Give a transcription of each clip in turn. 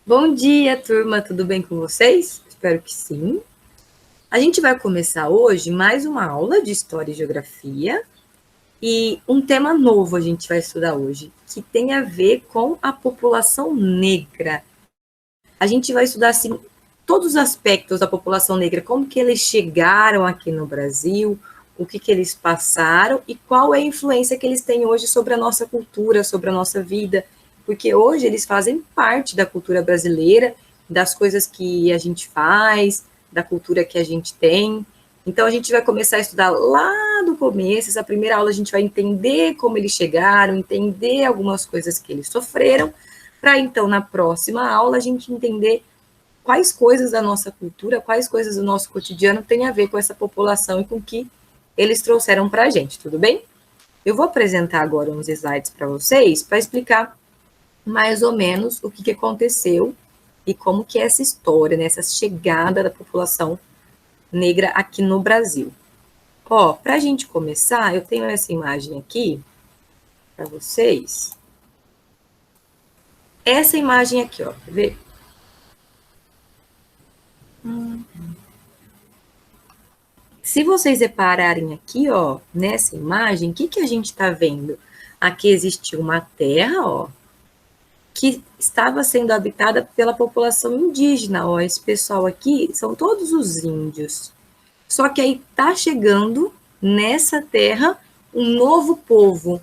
Bom dia, turma, tudo bem com vocês? Espero que sim. A gente vai começar hoje mais uma aula de História e Geografia e um tema novo a gente vai estudar hoje, que tem a ver com a população negra. A gente vai estudar, assim, todos os aspectos da população negra, como que eles chegaram aqui no Brasil, o que eles passaram e qual é a influência que eles têm hoje sobre a nossa cultura, sobre a nossa vida, porque hoje eles fazem parte da cultura brasileira, das coisas que a gente faz, da cultura que a gente tem. Então, a gente vai começar a estudar lá do começo, essa primeira aula a gente vai entender como eles chegaram, entender algumas coisas que eles sofreram, para então, na próxima aula, a gente entender quais coisas da nossa cultura, quais coisas do nosso cotidiano têm a ver com essa população e com o que eles trouxeram para a gente, tudo bem? Eu vou apresentar agora uns slides para vocês, para explicar mais ou menos o que aconteceu e como que é essa história, né, essa chegada da população negra aqui no Brasil. Ó, para a gente começar, eu tenho essa imagem aqui para vocês. Essa imagem aqui, ó, quer ver? Se vocês repararem aqui, ó, nessa imagem, o que a gente está vendo? Aqui existiu uma terra, ó, que estava sendo habitada pela população indígena, ó, esse pessoal aqui são todos os índios. Só que aí está chegando nessa terra um novo povo.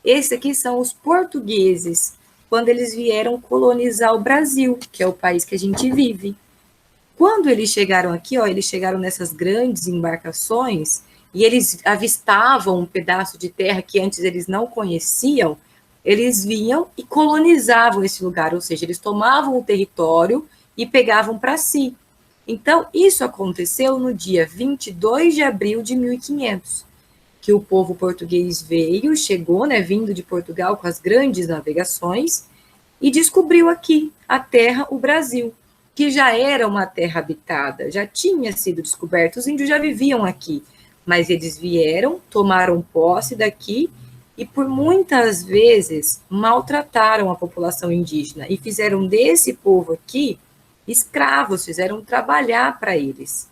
Esse aqui são os portugueses, quando eles vieram colonizar o Brasil, que é o país que a gente vive. Quando eles chegaram aqui, ó, eles chegaram nessas grandes embarcações e eles avistavam um pedaço de terra que antes eles não conheciam, eles vinham e colonizavam esse lugar, ou seja, eles tomavam o território e pegavam para si. Então, isso aconteceu no dia 22 de abril de 1500, que o povo português veio, chegou, né, vindo de Portugal com as grandes navegações, e descobriu aqui a terra, o Brasil, que já era uma terra habitada, já tinha sido descoberto, os índios já viviam aqui, mas eles vieram, tomaram posse daqui e por muitas vezes maltrataram a população indígena e fizeram desse povo aqui escravos, fizeram trabalhar para eles.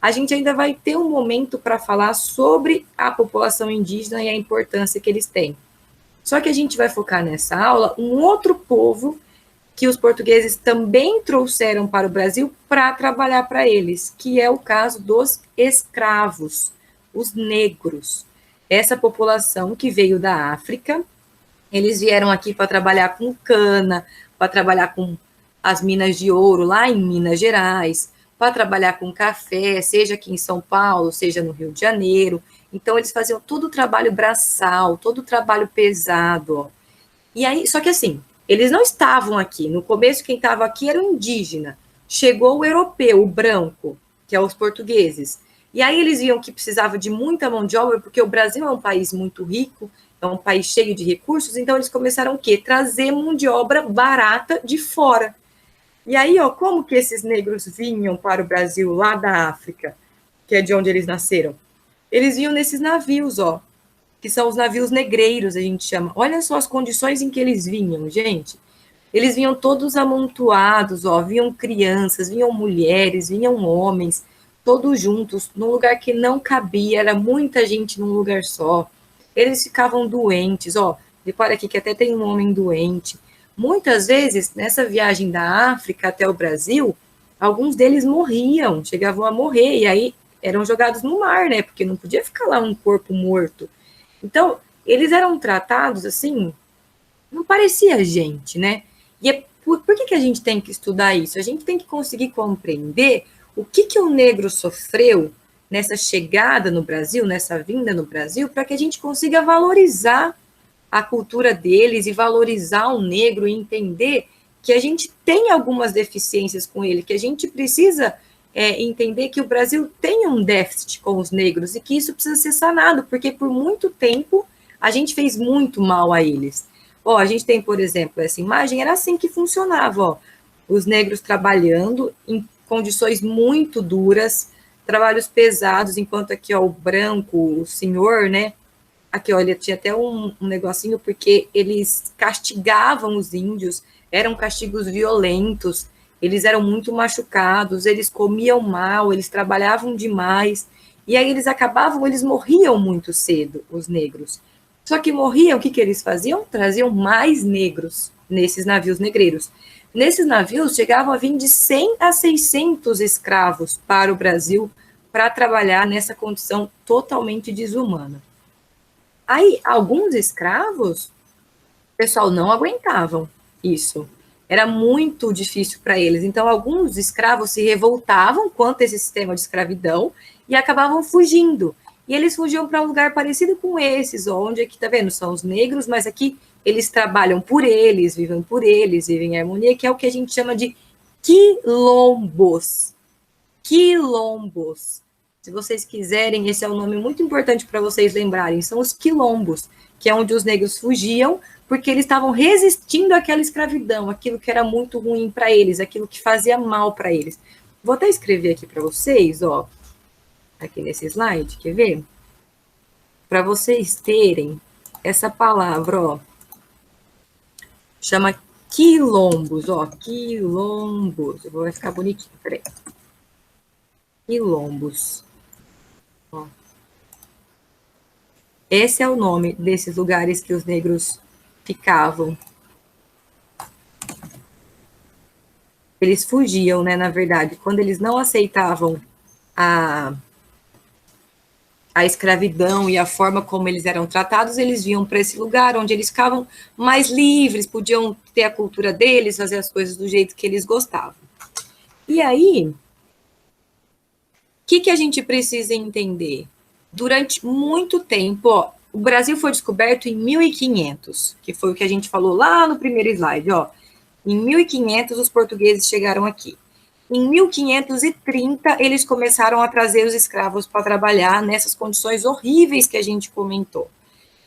A gente ainda vai ter um momento para falar sobre a população indígena e a importância que eles têm. Só que a gente vai focar nessa aula um outro povo que os portugueses também trouxeram para o Brasil para trabalhar para eles, que é o caso dos escravos, os negros. Essa população que veio da África, eles vieram aqui para trabalhar com cana, para trabalhar com as minas de ouro lá em Minas Gerais, para trabalhar com café, seja aqui em São Paulo, seja no Rio de Janeiro. Então, eles faziam todo o trabalho braçal, todo o trabalho pesado. Ó. E aí, só que assim, eles não estavam aqui. No começo, quem estava aqui era o indígena. Chegou o europeu, o branco, que é os portugueses. E aí eles viam que precisava de muita mão de obra, porque o Brasil é um país muito rico, é um país cheio de recursos, então eles começaram o quê? Trazer mão de obra barata de fora. E aí, ó, como que esses negros vinham para o Brasil lá da África, que é de onde eles nasceram? Eles vinham nesses navios, ó, que são os navios negreiros, a gente chama. Olha só as condições em que eles vinham, gente. Eles vinham todos amontoados, ó, vinham crianças, vinham mulheres, vinham homens, todos juntos, num lugar que não cabia, era muita gente num lugar só. Eles ficavam doentes, ó, repara aqui que até tem um homem doente. Muitas vezes, nessa viagem da África até o Brasil, alguns deles morriam, chegavam a morrer, e aí eram jogados no mar, né, porque não podia ficar lá um corpo morto. Então, eles eram tratados assim, não parecia gente, né? E por que a gente tem que estudar isso? A gente tem que conseguir compreender o que o negro sofreu nessa chegada no Brasil, nessa vinda no Brasil, para que a gente consiga valorizar a cultura deles e valorizar o negro e entender que a gente tem algumas deficiências com ele, que a gente precisa entender que o Brasil tem um déficit com os negros e que isso precisa ser sanado, porque por muito tempo a gente fez muito mal a eles. Ó, a gente tem, por exemplo, essa imagem, era assim que funcionava, ó, os negros trabalhando em condições muito duras, trabalhos pesados, enquanto aqui, ó, o branco, o senhor, né, aqui, olha, tinha até um negocinho, porque eles castigavam os índios, eram castigos violentos, eles eram muito machucados, eles comiam mal, eles trabalhavam demais, e aí eles morriam muito cedo, os negros. Só que morriam, o que, que eles faziam? Traziam mais negros nesses navios negreiros. Nesses navios chegavam a vir de 100 a 600 escravos para o Brasil para trabalhar nessa condição totalmente desumana. Aí, alguns escravos, o pessoal não aguentavam isso. Era muito difícil para eles. Então, alguns escravos se revoltavam contra esse sistema de escravidão e acabavam fugindo. E eles fugiam para um lugar parecido com esses, onde aqui, tá vendo? São os negros, mas aqui eles trabalham por eles, vivem em harmonia, que é o que a gente chama de quilombos. Quilombos. Se vocês quiserem, esse é um nome muito importante para vocês lembrarem, são os quilombos, que é onde os negros fugiam, porque eles estavam resistindo àquela escravidão, aquilo que era muito ruim para eles, aquilo que fazia mal para eles. Vou até escrever aqui para vocês, ó, aqui nesse slide, quer ver? Para vocês terem essa palavra, ó, chama quilombos, ó, quilombos. Vai ficar bonitinho, peraí. Quilombos. Ó. Esse é o nome desses lugares que os negros ficavam. Eles fugiam, né, na verdade. Quando eles não aceitavam a escravidão e a forma como eles eram tratados, eles vinham para esse lugar onde eles ficavam mais livres, podiam ter a cultura deles, fazer as coisas do jeito que eles gostavam. E aí, o que a gente precisa entender? Durante muito tempo, ó, o Brasil foi descoberto em 1500, que foi o que a gente falou lá no primeiro slide, ó. Em 1500, os portugueses chegaram aqui. Em 1530, eles começaram a trazer os escravos para trabalhar nessas condições horríveis que a gente comentou.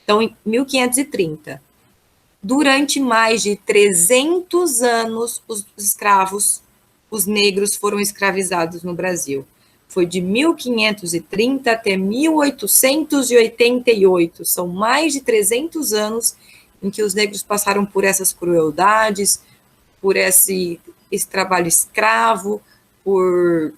Então, em 1530, durante mais de 300 anos, os escravos, os negros, foram escravizados no Brasil. Foi de 1530 até 1888. São mais de 300 anos em que os negros passaram por essas crueldades, por esse trabalho escravo, por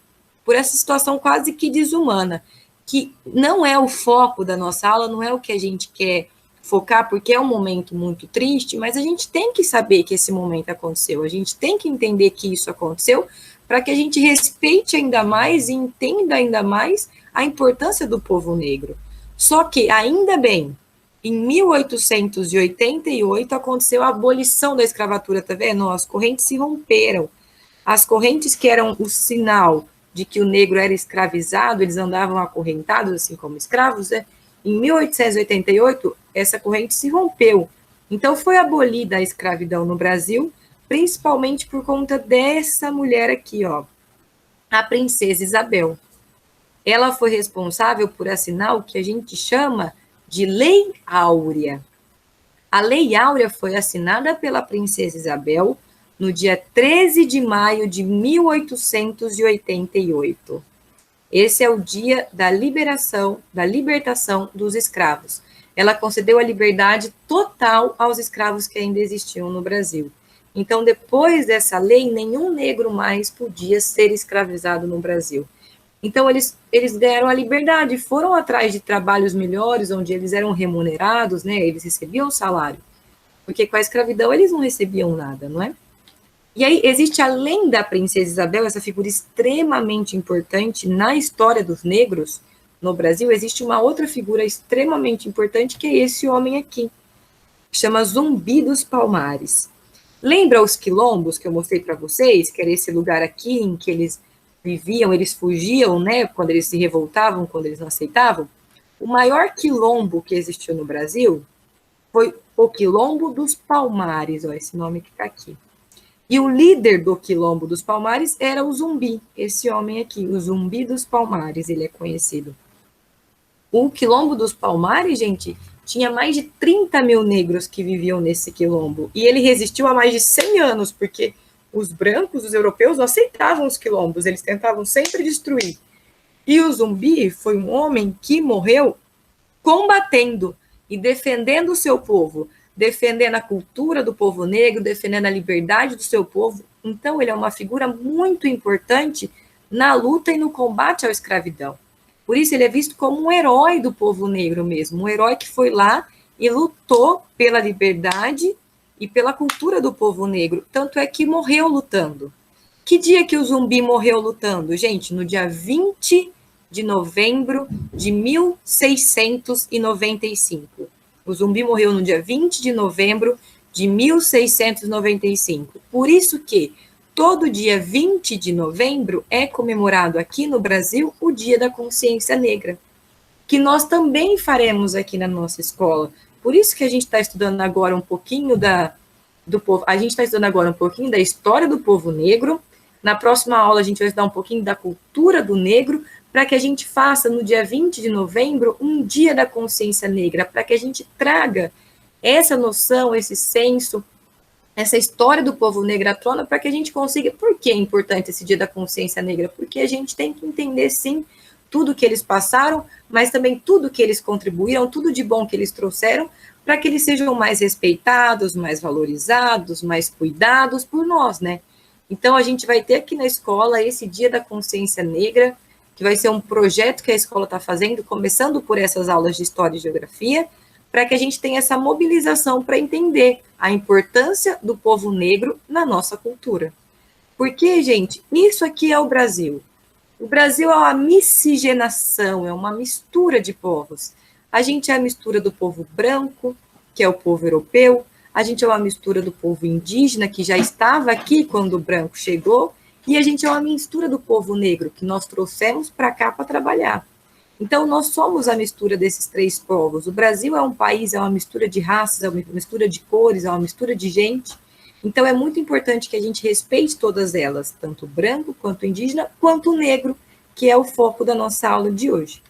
essa situação quase que desumana, que não é o foco da nossa aula, não é o que a gente quer focar, porque é um momento muito triste, mas a gente tem que saber que esse momento aconteceu, a gente tem que entender que isso aconteceu, para que a gente respeite ainda mais e entenda ainda mais a importância do povo negro. Só que, ainda bem, em 1888 aconteceu a abolição da escravatura, tá vendo? As correntes se romperam. As correntes que eram o sinal de que o negro era escravizado, eles andavam acorrentados, assim como escravos, né? Em 1888, essa corrente se rompeu. Então, foi abolida a escravidão no Brasil, principalmente por conta dessa mulher aqui, ó, a princesa Isabel. Ela foi responsável por assinar o que a gente chama de Lei Áurea. A Lei Áurea foi assinada pela princesa Isabel no dia 13 de maio de 1888. Esse é o dia da libertação dos escravos. Ela concedeu a liberdade total aos escravos que ainda existiam no Brasil. Então, depois dessa lei, nenhum negro mais podia ser escravizado no Brasil. Então, eles ganharam a liberdade, foram atrás de trabalhos melhores, onde eles eram remunerados, né? Eles recebiam salário. Porque com a escravidão eles não recebiam nada, não é? E aí, existe, além da princesa Isabel, essa figura extremamente importante na história dos negros no Brasil, existe uma outra figura extremamente importante, que é esse homem aqui, que chama Zumbi dos Palmares. Lembra os quilombos que eu mostrei para vocês, que era esse lugar aqui em que eles viviam, eles fugiam, né, quando eles se revoltavam, quando eles não aceitavam? O maior quilombo que existiu no Brasil foi o Quilombo dos Palmares, ó, esse nome que está aqui. E o líder do Quilombo dos Palmares era o Zumbi, esse homem aqui, o Zumbi dos Palmares, ele é conhecido. O Quilombo dos Palmares, gente, tinha mais de 30 mil negros que viviam nesse quilombo. E ele resistiu há mais de 100 anos, porque os brancos, os europeus, não aceitavam os quilombos, eles tentavam sempre destruir. E o Zumbi foi um homem que morreu combatendo e defendendo o seu povo. defendendo a cultura do povo negro, defendendo a liberdade do seu povo. Então, ele é uma figura muito importante na luta e no combate à escravidão. Por isso, ele é visto como um herói do povo negro mesmo, um herói que foi lá e lutou pela liberdade e pela cultura do povo negro. Tanto é que morreu lutando. Que dia que o Zumbi morreu lutando? Gente, no dia 20 de novembro de 1695. O Zumbi morreu no dia 20 de novembro de 1695. Por isso que todo dia 20 de novembro é comemorado aqui no Brasil o Dia da Consciência Negra, que nós também faremos aqui na nossa escola. Por isso que a gente está estudando agora um pouquinho do povo. A gente está estudando agora um pouquinho da história do povo negro. Na próxima aula, a gente vai estudar um pouquinho da cultura do negro, para que a gente faça, no dia 20 de novembro, um dia da consciência negra, para que a gente traga essa noção, esse senso, essa história do povo negro à tona, para que a gente consiga... Por que é importante esse dia da consciência negra? Porque a gente tem que entender, sim, tudo que eles passaram, mas também tudo que eles contribuíram, tudo de bom que eles trouxeram, para que eles sejam mais respeitados, mais valorizados, mais cuidados por nós, né? Então, a gente vai ter aqui na escola esse Dia da Consciência Negra, que vai ser um projeto que a escola está fazendo, começando por essas aulas de História e Geografia, para que a gente tenha essa mobilização para entender a importância do povo negro na nossa cultura. Porque, gente, isso aqui é o Brasil. O Brasil é uma miscigenação, é uma mistura de povos. A gente é a mistura do povo branco, que é o povo europeu, a gente é uma mistura do povo indígena, que já estava aqui quando o branco chegou, e a gente é uma mistura do povo negro, que nós trouxemos para cá para trabalhar. Então, nós somos a mistura desses três povos. O Brasil é um país, é uma mistura de raças, é uma mistura de cores, é uma mistura de gente. Então, é muito importante que a gente respeite todas elas, tanto o branco, quanto o indígena, quanto o negro, que é o foco da nossa aula de hoje.